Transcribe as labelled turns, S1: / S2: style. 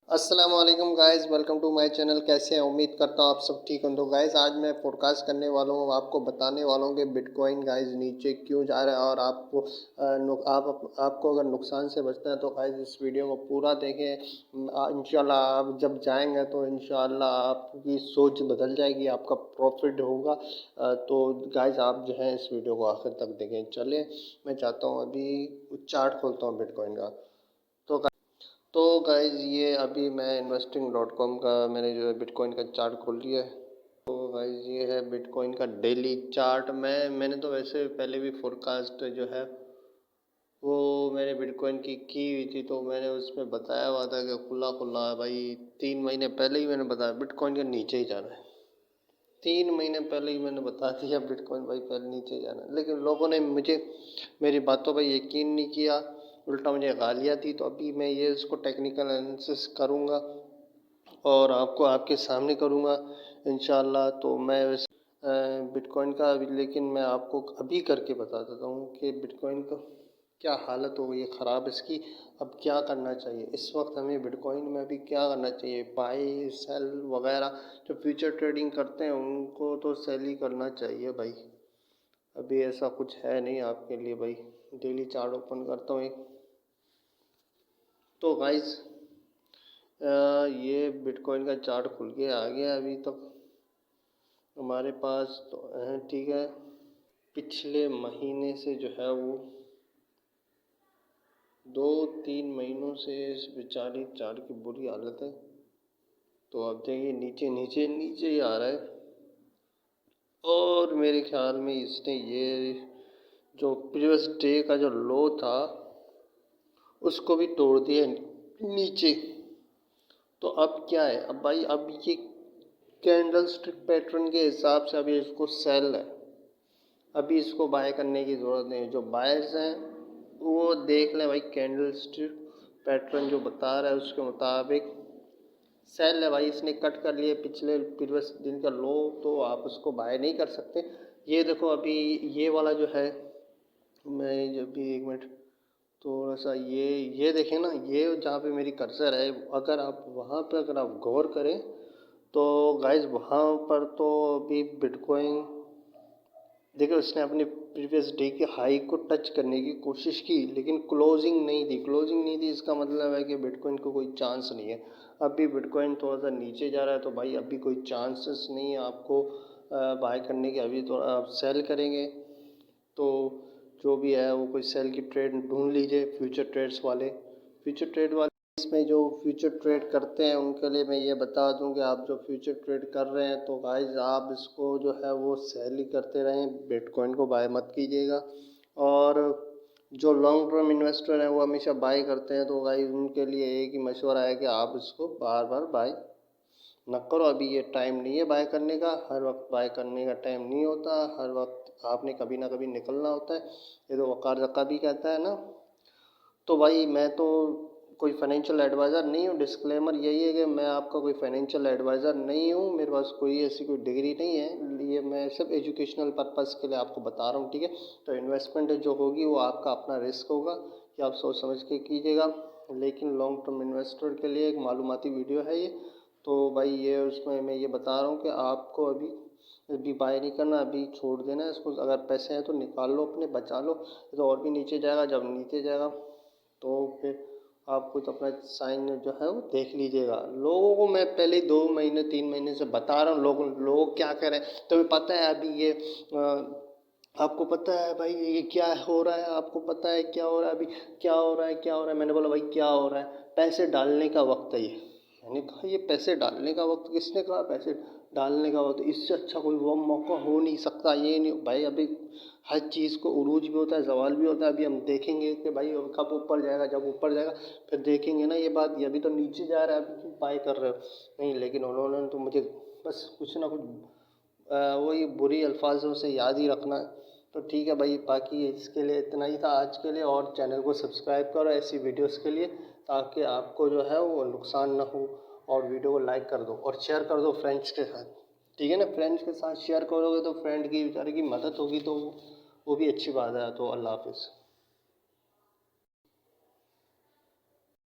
S1: अस्सलाम वालेकुम guys, welcome to my channel. कैसे हैं? उम्मीद करता हूँ आप सब ठीक हो। तो गाइस आज मैं पॉडकास्ट करने वाला हूँ, आपको बताने वाला हूँ कि बिटकॉइन गाइस नीचे क्यों जा रहा है और आपको आपको अगर नुकसान से बचना है तो गाइस इस वीडियो को पूरा देखें। इंशाल्लाह आप जब जाएंगे तो इंशाल्लाह आपकी सोच बदल जाएगी, आपका प्रॉफिट होगा। तो गाइस आप जो है इस वीडियो को आखिर तक देखें। चलिए मैं चाहता हूँ अभी चार्ट खोलता हूँ बिटकॉइन का। तो गाइज़ ये अभी मैं investing.com का मैंने जो है बिटकॉइन का चार्ट खोल लिया है। तो गाइज़ ये है बिटकॉइन का डेली चार्ट। मैंने तो वैसे पहले भी फोरकास्ट जो है वो मैंने बिटकॉइन की हुई थी, तो मैंने उसमें बताया हुआ था कि खुला खुला है भाई। 3 महीने पहले ही मैंने बताया बिटकॉइन के नीचे ही जाना है। 3 महीने पहले ही मैंने बता दिया बिटकॉइन भाई पहले नीचे जाना है, लेकिन लोगों ने मुझे मेरी बातों पर यकीन नहीं किया, उल्टा मुझे गालियाँ दी। तो अभी मैं ये इसको टेक्निकल एनालिसिस करूँगा और आपको आपके सामने करूँगा इंशाल्लाह। तो मैं बिटकॉइन का अभी, लेकिन मैं आपको अभी करके बता देता हूँ कि बिटकॉइन का क्या हालत हो गई है ख़राब इसकी। अब क्या करना चाहिए इस वक्त हमें बिटकॉइन में, अभी क्या करना चाहिए? बाई सेल वगैरह जो फ्यूचर ट्रेडिंग करते हैं उनको तो सेल ही करना चाहिए भाई। अभी ऐसा कुछ है नहीं आपके लिए भाई। डेली चार्ट ओपन करता हूँ एक। तो गाइस ये बिटकॉइन का चार्ट खुल के आ गया अभी तक हमारे पास तो ठीक है। पिछले महीने से जो है वो 2-3 महीनों से इस बेचारी चार्ट की बुरी हालत है। तो अब देखिए नीचे नीचे नीचे ही आ रहा है और मेरे ख्याल में इसने ये जो प्रीवियस डे का जो लो था उसको भी तोड़ दिया नीचे। तो अब क्या है? अब भाई अब ये कैंडल स्टिक पैटर्न के हिसाब से अभी इसको सेल है, अभी इसको बाय करने की ज़रूरत नहीं है। जो बायर्स हैं वो देख लें भाई, कैंडल स्टिक पैटर्न जो बता रहा है उसके मुताबिक सेल है भाई। इसने कट कर लिए पिछले प्रीवियस दिन का लो, तो आप उसको बाय नहीं कर सकते। ये देखो अभी ये वाला जो है, मैं जब भी एक मिनट थोड़ा सा ये देखें ना, ये जहाँ पे मेरी कर्सर है, अगर आप वहाँ पे अगर आप गौर करें तो गाइस वहाँ पर तो अभी बिटकॉइन देखो उसने अपने प्रीवियस डे के हाई को टच करने की कोशिश की, लेकिन क्लोजिंग नहीं थी। इसका मतलब है कि बिटकॉइन को कोई चांस नहीं है। अभी बिटकॉइन थोड़ा सा नीचे जा रहा है, तो भाई अभी कोई चांसेस नहीं है आपको बाय करने के। अभी तो आप सेल करेंगे तो जो भी है वो कोई सेल की ट्रेड ढूंढ लीजिए। फ्यूचर ट्रेड वाले इसमें जो फ्यूचर ट्रेड करते हैं उनके लिए मैं ये बता दूं कि आप जो फ्यूचर ट्रेड कर रहे हैं तो गाइस आप इसको जो है वो सेल ही करते रहें, बिटकॉइन को बाय मत कीजिएगा। और जो लॉन्ग टर्म इन्वेस्टर हैं वो हमेशा बाय करते हैं, तो गाइस उनके लिए एक ही मशवरा है कि आप इसको बार बार बाय न करो। अभी ये टाइम नहीं है बाय करने का, हर वक्त बाय करने का टाइम नहीं होता, हर वक्त आपने कभी ना कभी निकलना होता है। ये तो वकार जक्का भी कहता है ना। तो भाई मैं तो कोई फाइनेंशियल एडवाइज़र नहीं हूँ। डिस्क्लेमर यही है कि मैं आपका कोई फाइनेंशियल एडवाइज़र नहीं हूँ, मेरे पास कोई ऐसी कोई डिग्री नहीं है। ये मैं सिर्फ एजुकेशनल पर्पज़ के लिए आपको बता रहा हूँ, ठीक है। तो इन्वेस्टमेंट जो होगी वो आपका अपना रिस्क होगा, कि आप सोच समझ के कीजिएगा। लेकिन लॉन्ग टर्म इन्वेस्टर के लिए एक मालूमाती वीडियो है ये। तो भाई ये उसमें मैं ये बता रहा हूँ कि आपको अभी बाय नहीं करना, अभी छोड़ देना है इसको। अगर पैसे हैं तो निकाल लो अपने, बचा लो, तो और भी नीचे जाएगा। जब नीचे जाएगा तो फिर आप कुछ अपना साइन जो है वो देख लीजिएगा। लोगों को मैं पहले 2 महीने 3 महीने से बता रहा हूँ, लोग क्या करें। तुम्हें पता है अभी ये आपको पता है भाई ये क्या हो रहा है? आपको पता है क्या हो रहा है अभी? क्या हो रहा है, क्या हो रहा है? मैंने बोला भाई क्या हो रहा है? पैसे डालने का वक्त है ये। मैंने कहा ये पैसे डालने का वक्त? किसने कहा पैसे डालने का वक्त? इससे अच्छा कोई वो मौका हो नहीं सकता। ये नहीं भाई, अभी हर चीज़ को उरूज भी होता है, ज़वाल भी होता है। अभी हम देखेंगे कि भाई कब ऊपर जाएगा, जब ऊपर जाएगा फिर देखेंगे ना ये बात। ये अभी तो नीचे जा रहा है, अभी क्यों बाय कर रहे हो? नहीं, लेकिन उन्होंने तो मुझे बस कुछ ना कुछ वही बुरी अल्फाजों से याद ही रखना है। तो ठीक है भाई, बाकी इसके लिए इतना ही था आज के लिए। और चैनल को सब्सक्राइब करो ऐसी वीडियोस के लिए, ताकि आपको जो है वो नुकसान ना हो। और वीडियो को लाइक कर दो और शेयर कर दो फ्रेंड्स के साथ, ठीक है ना। फ्रेंड्स के साथ शेयर करोगे तो फ्रेंड की बेचारे की मदद होगी, तो वो भी अच्छी बात है। तो अल्लाह हाफिज़।